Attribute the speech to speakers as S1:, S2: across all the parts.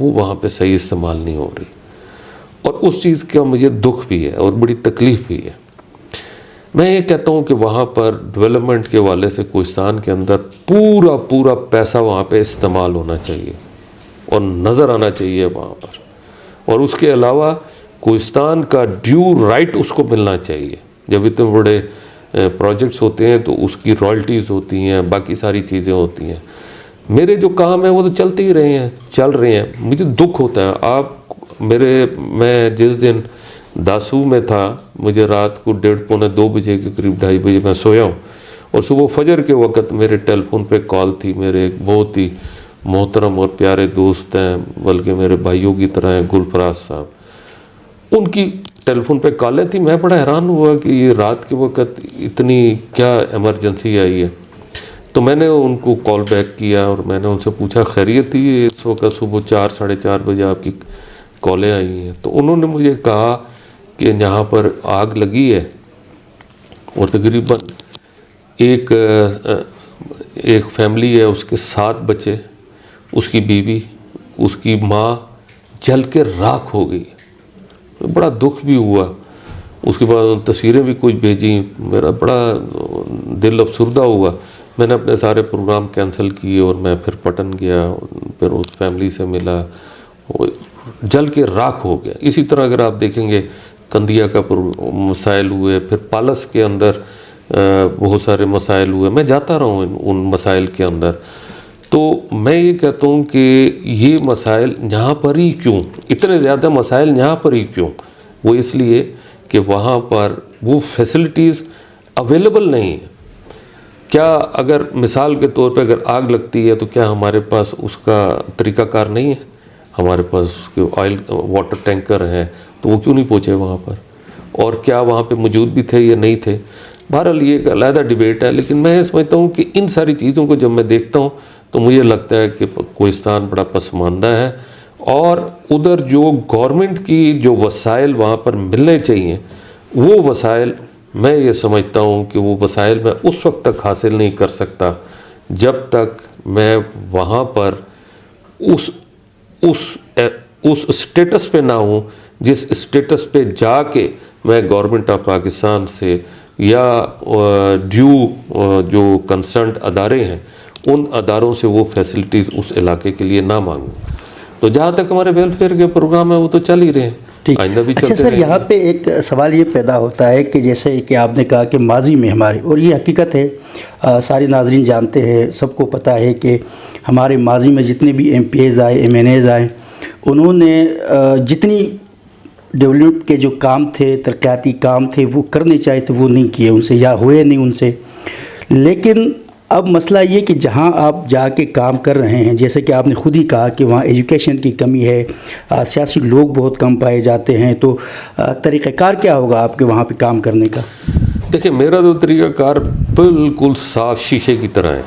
S1: وہ وہاں پہ صحیح استعمال نہیں ہو رہی، اور اس چیز کا مجھے دکھ بھی ہے اور بڑی تکلیف بھی ہے۔ میں یہ کہتا ہوں کہ وہاں پر ڈیولپمنٹ کے والے سے کوہستان کے اندر پورا پیسہ وہاں پہ استعمال ہونا چاہیے اور نظر آنا چاہیے وہاں پر، اور اس کے علاوہ کوہستان کا ڈیو رائٹ اس کو ملنا چاہیے۔ جب اتنے بڑے پروجیکٹس ہوتے ہیں تو اس کی رائلٹیز ہوتی ہیں، باقی ساری چیزیں ہوتی ہیں۔ میرے جو کام ہیں وہ تو چلتے ہی چل رہے ہیں، مجھے دکھ ہوتا ہے۔ میں جس دن داسو میں تھا، مجھے رات کو 1:30-2 بجے کے قریب 2:30 بجے میں سویا ہوں، اور صبح فجر کے وقت میرے ٹیلی فون پہ کال تھی۔ میرے ایک بہت ہی محترم اور پیارے دوست ہیں، بلکہ میرے بھائیوں کی طرح ہیں، گلفراز صاحب، ان کی ٹیلی فون پہ کالیں تھیں۔ میں بڑا حیران ہوا کہ یہ رات کے وقت اتنی کیا ایمرجنسی آئی ہے۔ تو میں نے ان کو کال بیک کیا اور میں نے ان سے پوچھا خیریت تھی؟ اس وقت صبح 4-4:30 بجے آپ کی کالیں آئی ہیں۔ تو انہوں نے مجھے کہا کہ یہاں پر آگ لگی ہے، اور تقریباً ایک فیملی ہے، اس کے 7 بچے، اس کی بیوی، اس کی ماں جل کے راکھ ہو گئی۔ بڑا دکھ بھی ہوا۔ اس کے بعد تصویریں بھی کچھ بھیجیں، میرا بڑا دل افسردہ ہوا۔ میں نے اپنے سارے پروگرام کینسل کیے اور میں پھر پٹن گیا، پھر اس فیملی سے ملا، جل کے راکھ ہو گیا۔ اسی طرح اگر آپ دیکھیں گے کندیا کا مسائل ہوئے، پھر پالس کے اندر بہت سارے مسائل ہوئے، میں جاتا رہا ہوں ان مسائل کے اندر۔ تو میں یہ کہتا ہوں کہ یہ مسائل یہاں پر ہی کیوں، اتنے زیادہ مسائل یہاں پر ہی کیوں؟ وہ اس لیے کہ وہاں پر وہ فیسلٹیز اویلیبل نہیں ہیں۔ کیا اگر مثال کے طور پہ اگر آگ لگتی ہے تو کیا ہمارے پاس اس کا طریقہ کار نہیں ہے؟ ہمارے پاس اس کے آئل واٹر ٹینکر ہیں، تو وہ کیوں نہیں پہنچے وہاں پر؟ اور کیا وہاں پہ موجود بھی تھے یا نہیں تھے؟ بہرحال یہ ایک علیحدہ ڈیبیٹ ہے، لیکن میں سمجھتا ہوں کہ ان ساری چیزوں کو جب میں دیکھتا ہوں تو مجھے لگتا ہے کہ کوہستان بڑا پسماندہ ہے، اور ادھر جو گورنمنٹ کی جو وسائل وہاں پر ملنے چاہیے، وہ وسائل میں یہ سمجھتا ہوں کہ وہ وسائل میں اس وقت تک حاصل نہیں کر سکتا جب تک میں وہاں پر اس اسٹیٹس پہ نہ ہوں جس اسٹیٹس پہ جا کے میں گورنمنٹ آف پاکستان سے یا ڈیو جو کنسرنڈ ادارے ہیں ان اداروں سے وہ فیسلٹیز اس علاقے کے لیے نہ مانگوں۔ تو جہاں تک ہمارے ویلفیئر کے پروگرام ہیں وہ تو چل ہی رہے ہیں، آئندہ بھی چلتے
S2: اچھا سر، یہاں پہ ایک سوال یہ پیدا ہوتا ہے کہ جیسے کہ آپ نے کہا کہ ماضی میں ہمارے، اور یہ حقیقت ہے، سارے ناظرین جانتے ہیں، سب کو پتہ ہے کہ ہمارے ماضی میں جتنے بھی ایم پی ایز آئے، ایم این ایز آئے، انہوں نے جتنی ڈیولپمنٹ کے جو کام تھے، ترقیاتی کام تھے، وہ کرنے چاہے تھے وہ نہیں کیے ان سے، یا ہوئے نہیں ان سے۔ لیکن اب مسئلہ یہ کہ جہاں آپ جا کے کام کر رہے ہیں، جیسے کہ آپ نے خود ہی کہا کہ وہاں ایجوکیشن کی کمی ہے، سیاسی لوگ بہت کم پائے جاتے ہیں، تو طریقہ کار کیا ہوگا آپ کے وہاں پہ کام کرنے کا؟
S1: دیکھیں، میرا تو طریقہ کار بالکل صاف شیشے کی طرح ہے۔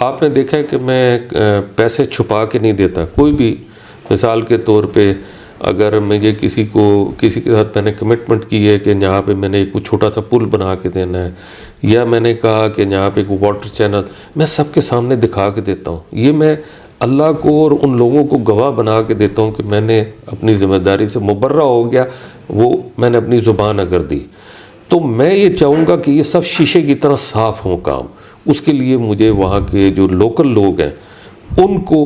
S1: آپ نے دیکھا ہے کہ میں پیسے چھپا کے نہیں دیتا کوئی بھی۔ مثال کے طور پہ اگر مجھے کسی کے ساتھ میں نے کمٹمنٹ کی ہے کہ یہاں پہ میں نے ایک چھوٹا سا پل بنا کے دینا ہے، یا میں نے کہا کہ یہاں پہ ایک واٹر چینل، میں سب کے سامنے دکھا کے دیتا ہوں۔ یہ میں اللہ کو اور ان لوگوں کو گواہ بنا کے دیتا ہوں کہ میں نے اپنی ذمہ داری سے مبرہ ہو گیا، وہ میں نے اپنی زبان اگر دی۔ تو میں یہ چاہوں گا کہ یہ سب شیشے کی طرح صاف ہوں کام۔ اس کے لیے مجھے وہاں کے جو لوکل لوگ ہیں ان کو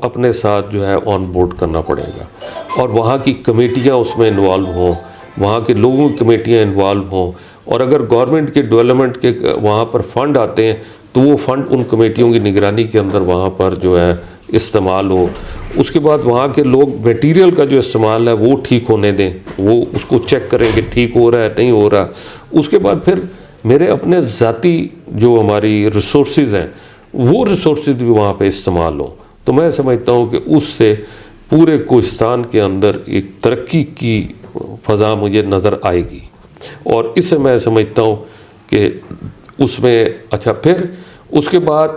S1: اپنے ساتھ جو ہے آن بورڈ کرنا پڑے گا، اور وہاں کی کمیٹیاں اس میں انوالو ہوں، وہاں کے لوگوں کی کمیٹیاں انوالو ہوں، اور اگر گورنمنٹ کے ڈیولپمنٹ کے وہاں پر فنڈ آتے ہیں تو وہ فنڈ ان کمیٹیوں کی نگرانی کے اندر وہاں پر جو ہے استعمال ہو۔ اس کے بعد وہاں کے لوگ میٹیریل کا جو استعمال ہے وہ ٹھیک ہونے دیں، وہ اس کو چیک کریں کہ ٹھیک ہو رہا ہے نہیں ہو رہا۔ اس کے بعد پھر میرے اپنے ذاتی جو ہماری ریسورسز ہیں وہ ریسورسز بھی وہاں پہ استعمال ہوں۔ تو میں سمجھتا ہوں کہ اس سے پورے کوہستان کے اندر ایک ترقی کی فضا مجھے نظر آئے گی، اور اس سے میں سمجھتا ہوں کہ اس میں اچھا۔ پھر اس کے بعد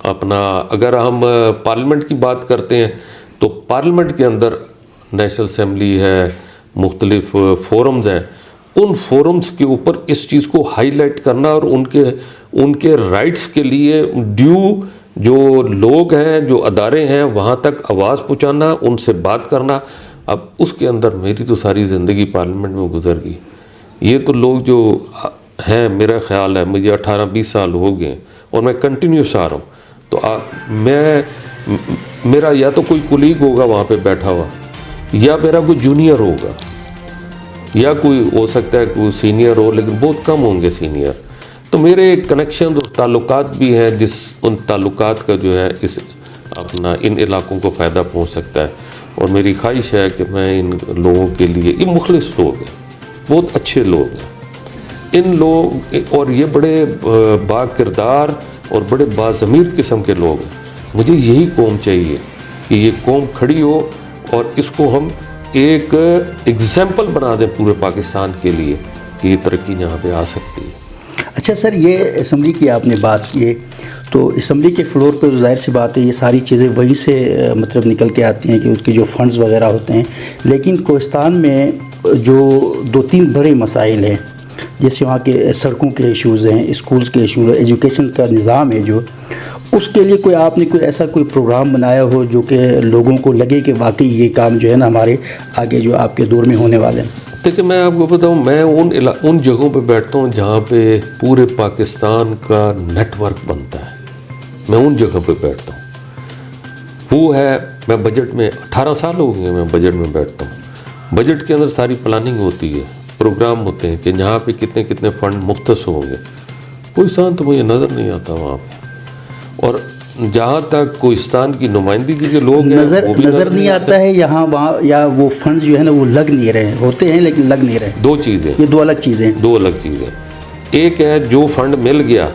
S1: اپنا اگر ہم پارلیمنٹ کی بات کرتے ہیں تو پارلیمنٹ کے اندر نیشنل اسمبلی ہے، مختلف فورمز ہیں، ان فورمز کے اوپر اس چیز کو ہائی لائٹ کرنا اور ان کے رائٹس کے لیے ڈیو جو لوگ ہیں، جو ادارے ہیں، وہاں تک آواز پہنچانا، ان سے بات کرنا. اب اس کے اندر میری تو ساری زندگی پارلیمنٹ میں گزر گئی. یہ تو لوگ جو ہیں، میرا خیال ہے مجھے 18-20 سال ہو گئے اور میں کنٹینیوس آ رہا ہوں. تو میرا یا تو کوئی کولیگ ہوگا وہاں پہ بیٹھا ہوا، یا میرا کوئی جونیئر ہوگا، یا کوئی ہو سکتا ہے کوئی سینئر ہو، لیکن بہت کم ہوں گے سینئر. تو میرے کنیکشن اور تعلقات بھی ہیں، ان تعلقات کا جو ہے ان علاقوں کو فائدہ پہنچ سکتا ہے. اور میری خواہش ہے کہ میں ان لوگوں کے لیے، یہ مخلص لوگ ہیں، بہت اچھے لوگ ہیں ان لوگ، اور یہ بڑے با کردار اور بڑے باضمیر قسم کے لوگ ہیں. مجھے یہی قوم چاہیے کہ یہ قوم کھڑی ہو اور اس کو ہم ایک ایگزامپل بنا دیں پورے پاکستان کے لیے کہ یہ ترقی یہاں پہ آ سکتی ہے.
S2: اچھا سر، یہ اسمبلی کی آپ نے بات کی ہے، تو اسمبلی کے فلور پہ ظاہر سی بات ہے یہ ساری چیزیں وہیں سے مطلب نکل کے آتی ہیں کہ اس کے جو فنڈز وغیرہ ہوتے ہیں. لیکن کوہستان میں جو 2-3 بڑے مسائل ہیں، جیسے وہاں کے سڑکوں کے ایشوز ہیں، اسکولز کے ایشوز ہیں، ایجوکیشن کا نظام ہے جو، اس کے لیے آپ نے ایسا کوئی پروگرام بنایا ہو جو کہ لوگوں کو لگے کہ واقعی یہ کام جو ہے نا ہمارے آگے جو آپ کے دور میں ہونے والے ہیں؟
S1: دیکھیں، میں آپ کو بتاؤں، میں ان جگہوں پہ بیٹھتا ہوں جہاں پہ پورے پاکستان کا نیٹ ورک بنتا ہے. میں ان جگہ پہ بیٹھتا ہوں. وہ ہے، میں بجٹ میں 18 سال ہو گئے میں بجٹ میں بیٹھتا ہوں. بجٹ کے اندر ساری پلاننگ ہوتی ہے، پروگرام ہوتے ہیں کہ یہاں پہ کتنے فنڈ مختص ہوں گے. کوہستان تو مجھے نظر نہیں آتا وہاں پہ. اور جہاں تک کوہستان کی نمائندگی کے لوگ ہیں،
S2: نظر نہیں آتا ہے یہاں وہاں، یا وہ فنڈز جو ہے نا وہ لگ نہیں رہے، ہوتے ہیں لیکن لگ نہیں رہے.
S1: دو چیزیں،
S2: یہ دو الگ چیزیں.
S1: ایک ہے جو فنڈ مل گیا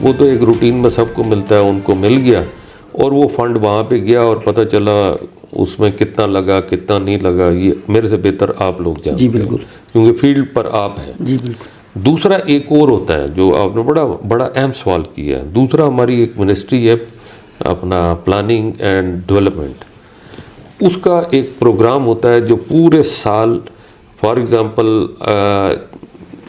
S1: وہ تو ایک روٹین میں سب کو ملتا ہے، ان کو مل گیا اور وہ فنڈ وہاں پہ گیا اور پتہ چلا اس میں کتنا لگا کتنا نہیں لگا، یہ میرے سے بہتر آپ لوگ جانتے ہیں.
S2: جی بالکل،
S1: کیونکہ فیلڈ پر آپ ہیں.
S2: جی بالکل.
S1: دوسرا ایک اور ہوتا ہے جو آپ نے بڑا اہم سوال کیا ہے. دوسرا ہماری ایک منسٹری ہے اپنا پلاننگ اینڈ ڈیولپمنٹ. اس کا ایک پروگرام ہوتا ہے جو پورے سال، فار ایگزامپل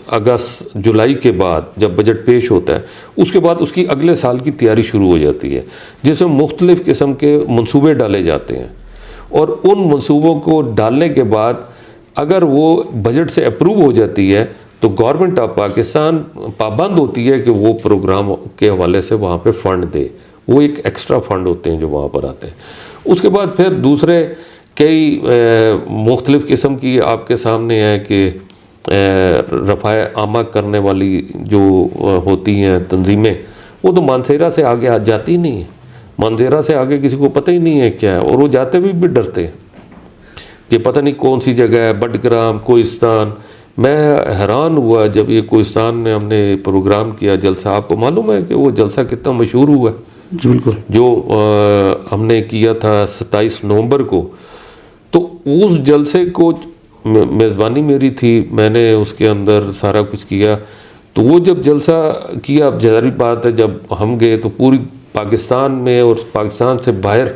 S1: اگست جولائی کے بعد جب بجٹ پیش ہوتا ہے، اس کے بعد اس کی اگلے سال کی تیاری شروع ہو جاتی ہے، جس میں مختلف قسم کے منصوبے ڈالے جاتے ہیں. اور ان منصوبوں کو ڈالنے کے بعد اگر وہ بجٹ سے اپروو ہو جاتی ہے تو گورنمنٹ آف پاکستان پابند ہوتی ہے کہ وہ پروگرام کے حوالے سے وہاں پہ فنڈ دے. وہ ایک ایکسٹرا فنڈ ہوتے ہیں جو وہاں پر آتے ہیں. اس کے بعد پھر دوسرے کئی مختلف قسم کی آپ کے سامنے ہے کہ رفع عامہ کرنے والی جو ہوتی ہیں تنظیمیں، وہ تو مانسہرہ سے آگے جاتی نہیں ہیں. مانسہرہ سے آگے کسی کو پتہ ہی نہیں ہے کیا ہے، اور وہ جاتے بھی ڈرتے ہیں کہ پتہ نہیں کون سی جگہ ہے، بٹگرام، کوہستان. میں حیران ہوا جب یہ کوہستان میں ہم نے پروگرام کیا جلسہ. آپ کو معلوم ہے کہ وہ جلسہ کتنا مشہور ہوا ہے؟
S2: جی بالکل.
S1: جو ہم نے کیا تھا 27 نومبر کو. تو اس جلسے کو میزبانی میری تھی، میں نے اس کے اندر سارا کچھ کیا. تو وہ جب جلسہ کیا، اب ظاہری بات ہے جب ہم گئے تو پوری پاکستان میں اور پاکستان سے باہر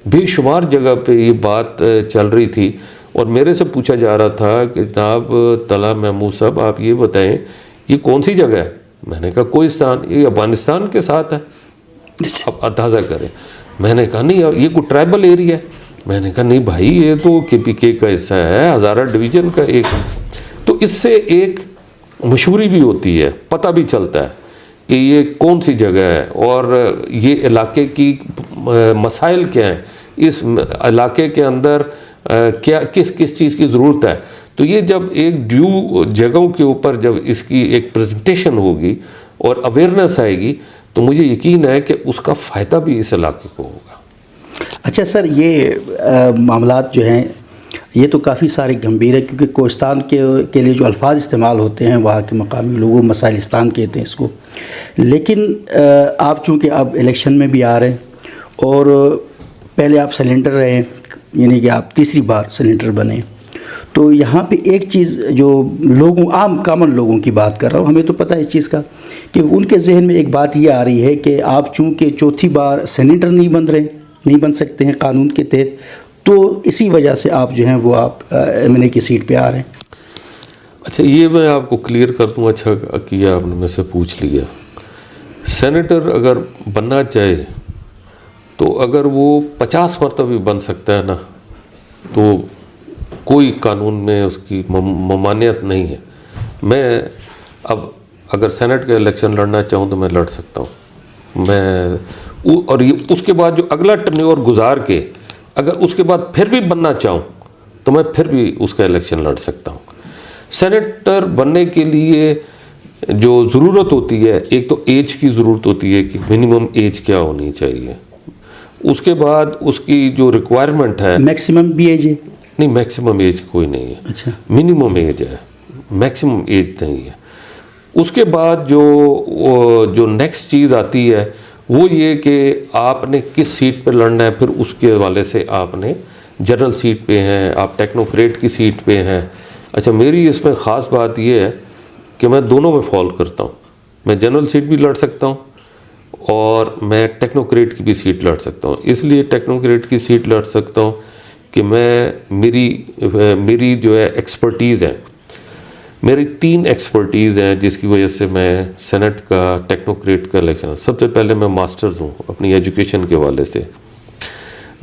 S1: بے شمار جگہ پہ یہ بات چل رہی تھی. اور میرے سے پوچھا جا رہا تھا کہ جناب طلحہ محمود صاحب آپ یہ بتائیں یہ کون سی جگہ ہے؟ میں نے کہا کوہستان، یہ افغانستان کے ساتھ ہے. اب اندازہ کریں. میں نے کہا نہیں یہ کوئی ٹرائبل ایریا ہے. میں نے کہا نہیں بھائی یہ تو KPK کا حصہ ہے، ہزارہ ڈویژن کا ایک. تو اس سے ایک مشہوری بھی ہوتی ہے، پتہ بھی چلتا ہے کہ یہ کون سی جگہ ہے اور یہ علاقے کی مسائل کیا ہیں، اس علاقے کے اندر کیا کس چیز کی ضرورت ہے. تو یہ جب ایک ڈیو جگہوں کے اوپر جب اس کی ایک پریزنٹیشن ہوگی اور اویئرنیس آئے گی تو مجھے یقین ہے کہ اس کا فائدہ بھی اس علاقے کو ہوگا.
S2: اچھا سر، یہ معاملات جو ہیں یہ تو کافی سارے گمبھیر ہے، کیونکہ کوہستان کے لیے جو الفاظ استعمال ہوتے ہیں وہاں کے مقامی لوگوں مسائلستان کہتے ہیں اس کو. لیکن آپ چونکہ اب الیکشن میں بھی آ رہے ہیں اور پہلے آپ سلنڈر رہے ہیں، یعنی کہ آپ تیسری بار سلنڈر بنے، تو یہاں پہ ایک چیز جو لوگوں عام کامن لوگوں کی بات کر رہا ہوں، ہمیں تو پتہ ہے اس چیز کا کہ ان کے ذہن میں ایک بات یہ آ رہی ہے کہ آپ چونکہ چوتھی بار سینیٹر نہیں بن سکتے ہیں قانون کے تحت، تو اسی وجہ سے آپ جو ہیں وہ آپ MNA کی سیٹ پہ آ رہے ہیں.
S1: اچھا یہ میں آپ کو کلیئر کر دوں. اچھا کیا آپ نے مجھ سے پوچھ لیا. سینیٹر اگر بننا چاہے تو اگر وہ 50 مرتبہ بھی بن سکتا ہے نا تو کوئی قانون میں اس کی ممانعت نہیں ہے. میں اب اگر سینٹ کا الیکشن لڑنا چاہوں تو میں لڑ سکتا ہوں. اور یہ اس کے بعد جو اگلا ٹرنیور گزار کے اگر اس کے بعد پھر بھی بننا چاہوں تو میں پھر بھی اس کا الیکشن لڑ سکتا ہوں. سینیٹر بننے کے لیے جو ضرورت ہوتی ہے، ایک تو ایج کی ضرورت ہوتی ہے کہ منیمم ایج کیا ہونی چاہیے. اس کے بعد اس کی جو ریکوائرمنٹ ہے،
S2: میکسیمم بھی ایج ہے؟
S1: نہیں، میکسیمم ایج کوئی نہیں ہے.
S2: اچھا،
S1: منیمم ایج ہے، میکسیمم ایج نہیں ہے. اس کے بعد جو نیکسٹ چیز آتی ہے وہ یہ کہ آپ نے کس سیٹ پہ لڑنا ہے. پھر اس کے حوالے سے آپ نے جنرل سیٹ پہ ہیں، آپ ٹیکنوکریٹ کی سیٹ پہ ہیں. اچھا، میری اس میں خاص بات یہ ہے کہ میں دونوں میں فال کرتا ہوں. میں جنرل سیٹ بھی لڑ سکتا ہوں اور میں ٹیکنوکریٹ کی بھی سیٹ لڑ سکتا ہوں. اس لیے ٹیکنوکریٹ کی سیٹ لڑ سکتا ہوں کہ میری جو ہے ایکسپرٹیز ہے، میری 3 ایکسپرٹیز ہیں جس کی وجہ سے میں سینٹ کا ٹیکنوکریٹ کا الیکشن. سب سے پہلے میں ماسٹرز ہوں اپنی ایجوکیشن کے حوالے سے.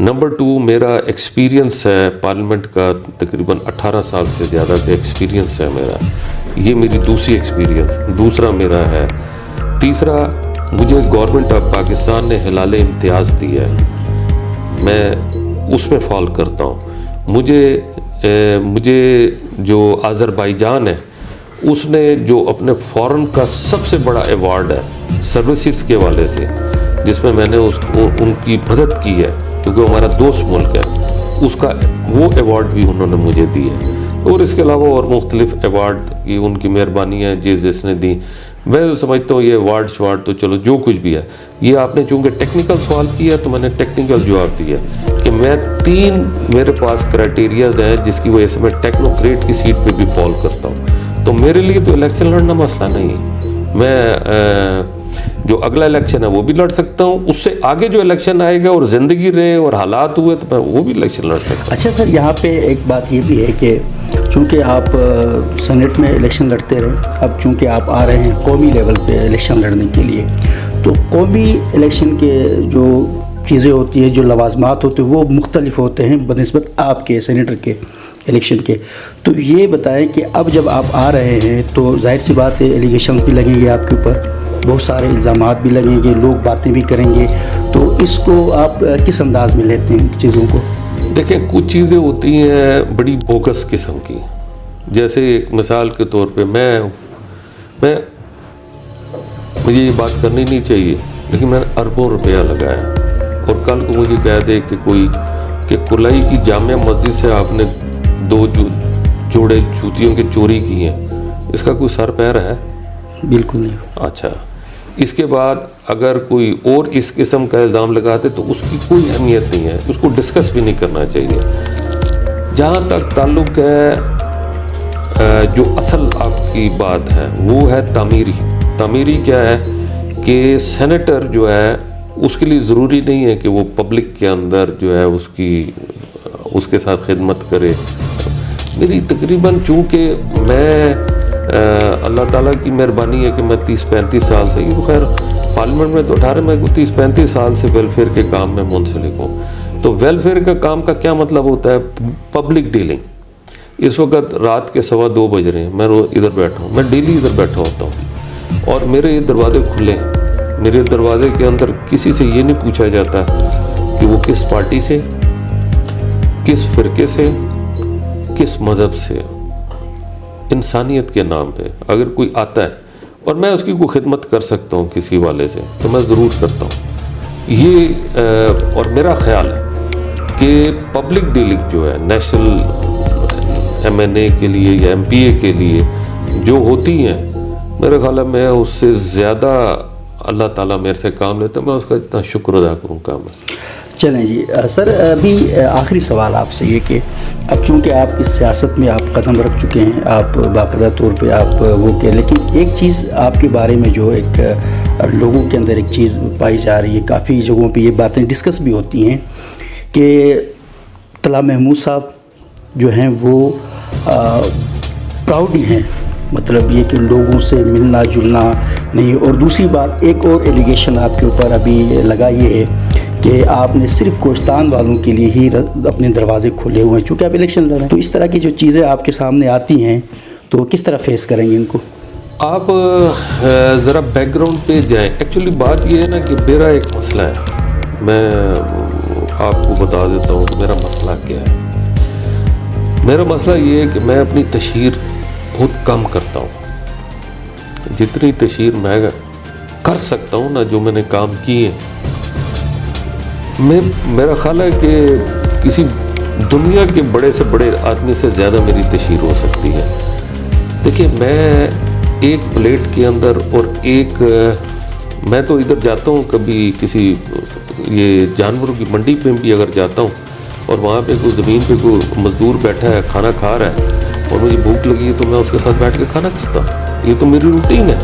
S1: نمبر 2 میرا ایکسپیرینس ہے پارلیمنٹ کا، تقریباً 18 سال سے زیادہ کا ایکسپیرینس ہے میرا. یہ میری دوسرا میرا ہے. تیسرا، مجھے گورنمنٹ آف پاکستان نے ہلال امتیاز دی ہے، میں اس میں فال کرتا ہوں. مجھے جو آذربائیجان ہے اس نے جو اپنے فورن کا سب سے بڑا ایوارڈ ہے سروسز کے حوالے سے، جس میں نے ان کی مدد کی ہے کیونکہ ہمارا دوست ملک ہے، اس کا وہ ایوارڈ بھی انہوں نے مجھے دی ہے. اور اس کے علاوہ اور مختلف ایوارڈ یہ ان کی مہربانی ہے جس نے دی. میں سمجھتا ہوں یہ ایوارڈ تو چلو جو کچھ بھی ہے. یہ آپ نے چونکہ ٹیکنیکل سوال کیا تو میں نے ٹیکنیکل جواب دیا کہ میں 3 میرے پاس کرائٹیریاز ہیں جس کی وجہ سے میں ٹیکنوکریٹ کی سیٹ پہ بھی فال کرتا ہوں. تو میرے لیے تو الیکشن لڑنا مسئلہ نہیں ہے. میں جو اگلا الیکشن ہے وہ بھی لڑ سکتا ہوں. اس سے آگے جو الیکشن آئے گا اور زندگی رہے اور حالات ہوئے تو میں وہ بھی الیکشن لڑ سکتا ہوں.
S2: اچھا سر، یہاں پہ ایک بات یہ بھی ہے کہ چونکہ آپ سینٹ میں الیکشن لڑتے رہے، اب چونکہ آپ آ رہے ہیں قومی لیول پہ الیکشن لڑنے کے لیے، تو قومی الیکشن کے جو چیزیں ہوتی ہیں، جو لوازمات ہوتے ہیں وہ مختلف ہوتے ہیں بنسبت آپ کے سینیٹر کے الیکشن کے. تو یہ بتائیں کہ اب جب آپ آ رہے ہیں تو ظاہر سی بات ہے ایلیگیشنز بھی لگیں گے آپ کے اوپر، بہت سارے الزامات بھی لگیں گے، لوگ باتیں بھی کریں گے. تو اس کو آپ کس انداز میں لیتے ہیں چیزوں کو؟
S1: دیکھیں، کچھ چیزیں ہوتی ہیں بڑی بوگس قسم کی. جیسے ایک مثال کے طور پہ مجھے یہ بات کرنی نہیں چاہیے لیکن میں نے اربوں روپیہ لگایا اور کل کو مجھے کہہ دے کہ کلائی کی جامع مسجد سے آپ نے 2 جوڑے جوتیوں کے چوری کی ہیں، اس کا کوئی سر پیر ہے؟
S2: بالکل نہیں.
S1: اچھا، اس کے بعد اگر کوئی اور اس قسم کا الزام لگاتے تو اس کی کوئی اہمیت نہیں ہے، اس کو ڈسکس بھی نہیں کرنا چاہیے. جہاں تک تعلق ہے جو اصل آپ کی بات ہے وہ ہے تعمیری کیا ہے کہ سینیٹر جو ہے اس کے لیے ضروری نہیں ہے کہ وہ پبلک کے اندر جو ہے اس کے ساتھ خدمت کرے. میری تقریباً چونکہ میں اللہ تعالیٰ کی مہربانی ہے کہ میں 30-35 سال سے، یہ خیر پارلیمنٹ میں تو 18 میں 30-35 سال سے ویلفیئر کے کام میں منسلک ہوں. تو ویلفیئر کا کام کا کیا مطلب ہوتا ہے؟ Public dealing. اس وقت رات کے 2:15 بج رہے ہیں، میں ادھر بیٹھا ہوں، میں ڈیلی ادھر بیٹھا ہوتا ہوں اور میرے دروازے کھلے ہیں. میرے دروازے کے اندر کسی سے یہ نہیں پوچھا جاتا کہ وہ کس پارٹی سے، کس فرقے سے، کس مذہب سے. انسانیت کے نام پہ اگر کوئی آتا ہے اور میں اس کی کوئی خدمت کر سکتا ہوں کسی والے سے تو میں ضرور کرتا ہوں. یہ اور میرا خیال ہے کہ پبلک ڈیلنگ جو ہے نیشنل MNA کے لیے یا MPA کے لیے جو ہوتی ہیں، میرے خیال ہے میں اس سے زیادہ اللہ تعالیٰ میرے سے کام لیتا ہے، میں اس کا جتنا شکر ادا کروں کام ہے.
S2: چلیں جی سر، ابھی آخری سوال آپ سے یہ کہ اب چونکہ آپ اس سیاست میں آپ قدم رکھ چکے ہیں، آپ باقاعدہ طور پہ آپ وہ کہ، لیکن ایک چیز آپ کے بارے میں جو ایک لوگوں کے اندر ایک چیز پائی جا رہی ہے، کافی جگہوں پہ یہ باتیں ڈسکس بھی ہوتی ہیں کہ طلحہ محمود صاحب جو ہیں وہ پراؤڈ ہی ہیں، مطلب یہ کہ لوگوں سے ملنا جلنا نہیں. اور دوسری بات، ایک اور ایلیگیشن آپ کے اوپر ابھی لگا یہ ہے کہ آپ نے صرف کوہستان والوں کے لیے ہی اپنے دروازے کھولے ہوئے ہیں، چونکہ آپ الیکشن لڑ رہے ہیں، تو اس طرح کی جو چیزیں آپ کے سامنے آتی ہیں تو کس طرح فیس کریں گے ان کو؟
S1: آپ ذرا بیک گراؤنڈ پہ جائیں. ایکچولی بات یہ ہے نا کہ میرا ایک مسئلہ ہے، میں آپ کو بتا دیتا ہوں کہ میرا مسئلہ کیا ہے. میرا مسئلہ یہ ہے کہ میں اپنی تشہیر بہت کم کرتا ہوں. جتنی تشہیر میں کر سکتا ہوں نا، جو میں نے کام کیے ہیں، میرا خیال ہے کہ کسی دنیا کے بڑے سے بڑے آدمی سے زیادہ میری تشہیر ہو سکتی ہے. دیکھیں، میں ایک پلیٹ کے اندر اور میں تو ادھر جاتا ہوں کبھی کسی یہ جانوروں کی منڈی پہ بھی اگر جاتا ہوں اور وہاں پہ کوئی زمین پہ کوئی مزدور بیٹھا ہے کھانا کھا رہا ہے اور مجھے بھوک لگی ہے تو میں اس کے ساتھ بیٹھ کے کھانا کھاتا ہوں. یہ تو میری روٹین ہے.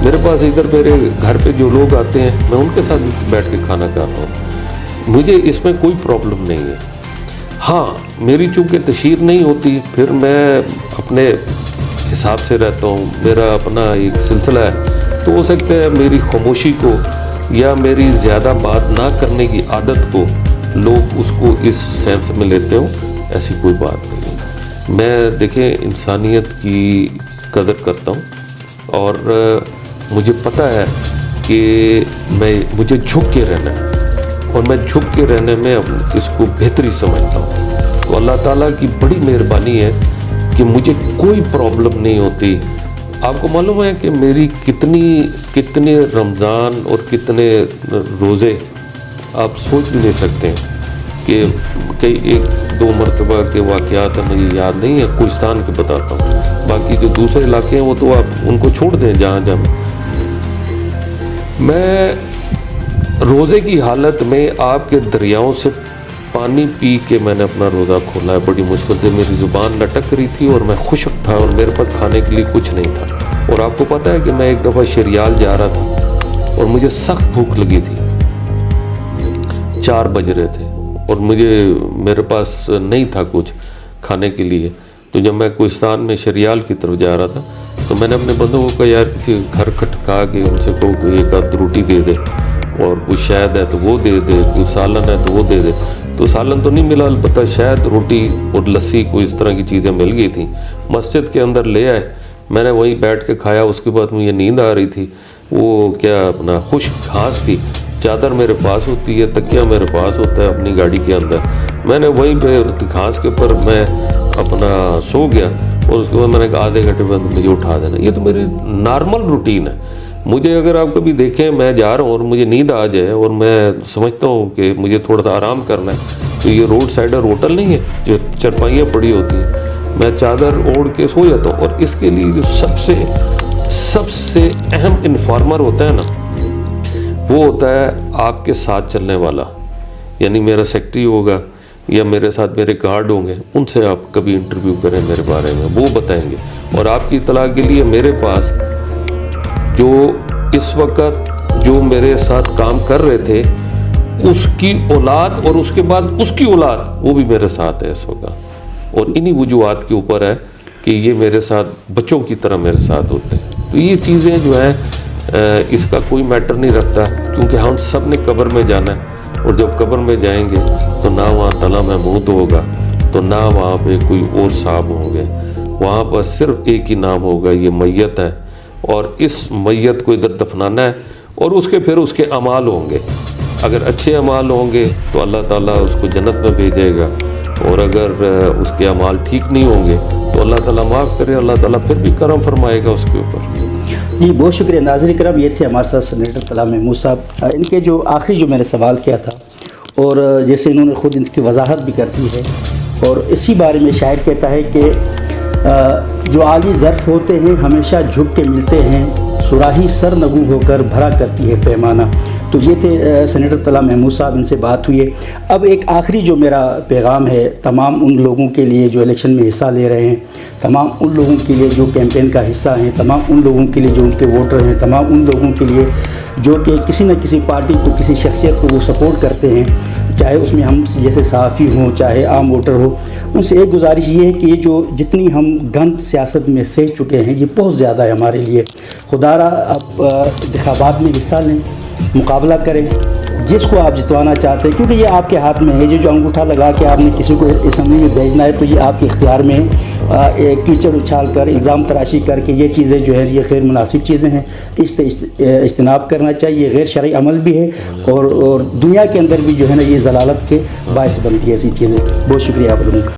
S1: میرے پاس ادھر میرے گھر پہ جو لوگ آتے ہیں میں ان کے ساتھ بیٹھ کے کھانا کھاتا ہوں. مجھے اس میں کوئی پرابلم نہیں ہے. ہاں، میری چونکہ تشہیر نہیں ہوتی، پھر میں اپنے حساب سے رہتا ہوں، میرا اپنا ایک سلسلہ ہے، تو ہو سکتا ہے میری خاموشی کو یا میری زیادہ بات نہ کرنے کی عادت کو لوگ اس کو اس سینس میں لیتے ہوں. ایسی کوئی بات نہیں ہے. میں دیکھیں انسانیت کی قدر کرتا ہوں اور مجھے پتہ ہے کہ مجھے جھک کے رہنا ہے اور میں جھک کے رہنے میں اس کو بہتری سمجھتا ہوں. تو اللہ تعالیٰ کی بڑی مہربانی ہے کہ مجھے کوئی پرابلم نہیں ہوتی. آپ کو معلوم ہے کہ میری کتنے رمضان اور کتنے روزے آپ سوچ بھی نہیں سکتے ہیں کہ کئی 1-2 مرتبہ کے واقعات ہیں، مجھے یاد نہیں ہے، کوہستان کے بتاتا ہوں. باقی جو دوسرے علاقے ہیں وہ تو آپ ان کو چھوڑ دیں جہاں جہاں. میں روزے کی حالت میں آپ کے دریاؤں سے پانی پی کے میں نے اپنا روزہ کھولا ہے. بڑی مشکل سے میری زبان لٹک رہی تھی اور میں خشک تھا اور میرے پاس کھانے کے لیے کچھ نہیں تھا. اور آپ کو پتہ ہے کہ میں ایک دفعہ شریال جا رہا تھا اور مجھے سخت بھوک لگی تھی. 4 بج رہے تھے اور میرے پاس نہیں تھا کچھ کھانے کے لیے. تو جب میں کوہستان میں شریال کی طرف جا رہا تھا تو میں نے اپنے بندوں کو کہا یار کسی گھر کھٹکا کے ان سے کہو کوئی ایک آدھ روٹی دے دے اور کوئی شہد ہے تو وہ دے دے، کوئی سالن ہے تو وہ دے دے. تو سالن تو نہیں ملا، البتہ شہد، روٹی اور لسی کوئی اس طرح کی چیزیں مل گئی تھیں. مسجد کے اندر لے آئے، میں نے وہیں بیٹھ کے کھایا. اس کے بعد مجھے نیند آ رہی تھی. وہ کیا اپنا خشک گھاس تھی، چادر میرے پاس ہوتی ہے، تکیہ میرے پاس ہوتا ہے اپنی گاڑی کے اندر. میں نے وہیں پہ گھاس کے اوپر میں اپنا سو گیا اور اس کے بعد میں نے کہا آدھے گھنٹے بعد مجھے اٹھا دینا. یہ تو میری نارمل روٹین ہے. مجھے اگر آپ کبھی دیکھیں میں جا رہا ہوں اور مجھے نیند آ جائے اور میں سمجھتا ہوں کہ مجھے تھوڑا سا آرام کرنا ہے، تو یہ روڈ سائڈر ہوٹل نہیں ہے جو چرپائیاں پڑی ہوتی ہیں، میں چادر اوڑھ کے سو جاتا ہوں. اور اس کے لیے جو سب سے اہم انفارمر ہوتا ہے نا، وہ ہوتا ہے آپ کے ساتھ چلنے والا. یعنی میرا سیکٹری ہوگا یا میرے ساتھ میرے گارڈ ہوں گے، ان سے آپ کبھی انٹرویو کریں میرے بارے میں، وہ بتائیں گے. اور آپ کی اطلاع کے لیے میرے پاس جو اس وقت جو میرے ساتھ کام کر رہے تھے، اس کی اولاد اور اس کے بعد اس کی اولاد، وہ بھی میرے ساتھ ہے اس وقت. اور انہی وجوہات کے اوپر ہے کہ یہ میرے ساتھ بچوں کی طرح میرے ساتھ ہوتے ہیں. تو یہ چیزیں جو ہیں اس کا کوئی میٹر نہیں رکھتا، کیونکہ ہم سب نے قبر میں جانا ہے. اور جب قبر میں جائیں گے تو نہ وہاں تلا محمود ہوگا، تو نہ وہاں پہ کوئی اور صاحب ہوں گے. وہاں پر صرف ایک ہی نام ہوگا، یہ میت ہے. اور اس میت کو ادھر دفنانا ہے اور اس کے پھر اس کے اعمال ہوں گے. اگر اچھے اعمال ہوں گے تو اللہ تعالیٰ اس کو جنت میں بھیجے گا، اور اگر اس کے اعمال ٹھیک نہیں ہوں گے تو اللہ تعالیٰ معاف کرے، اللہ تعالیٰ پھر بھی کرم فرمائے گا اس کے اوپر.
S2: جی بہت شکریہ. ناظرین کرام، یہ تھے ہمارے ساتھ سینیٹر طلعت محمود صاحب. ان کے جو آخری جو میں نے سوال کیا تھا، اور جیسے انہوں نے خود ان کی وضاحت بھی کر دی ہے، اور اسی بارے میں شاعر کہتا ہے کہ جو عالی ظرف ہوتے ہیں ہمیشہ جھک کے ملتے ہیں، سراہی سر نگو ہو کر بھرا کرتی ہے پیمانہ. تو یہ تھے سینیٹر طلعت محمود صاحب، ان سے بات ہوئی ہے. اب ایک آخری جو میرا پیغام ہے تمام ان لوگوں کے لیے جو الیکشن میں حصہ لے رہے ہیں، تمام ان لوگوں کے لیے جو کیمپین کا حصہ ہیں، تمام ان لوگوں کے لیے جو ان کے ووٹر ہیں، تمام ان لوگوں کے لیے جو کہ کسی نہ کسی پارٹی کو، کسی شخصیت کو وہ سپورٹ کرتے ہیں، چاہے اس میں ہم جیسے صحافی ہوں، چاہے عام ووٹر ہو، ان سے ایک گزارش یہ ہے کہ یہ جو جتنی ہم گند سیاست میں سہ چکے ہیں یہ بہت زیادہ ہے ہمارے لیے. خدا را آپ انتخابات میں حصہ لیں، مقابلہ کریں، جس کو آپ جتوانا چاہتے ہیں، کیونکہ یہ آپ کے ہاتھ میں ہے. یہ جو انگوٹھا لگا کے آپ نے کسی کو اسمبلی میں بھیجنا ہے تو یہ آپ کے اختیار میں ہے. کیچڑ اچھال کر، الزام تراشی کر کے یہ چیزیں جو ہے یہ غیر مناسب چیزیں ہیں. اس سے اجتناب کرنا چاہیے. یہ غیر شرعی عمل بھی ہے اور دنیا کے اندر بھی جو ہے نا یہ ضلالت کے باعث بنتی ہے ایسی چیزیں. بہت شکریہ آپ لوگوں کا.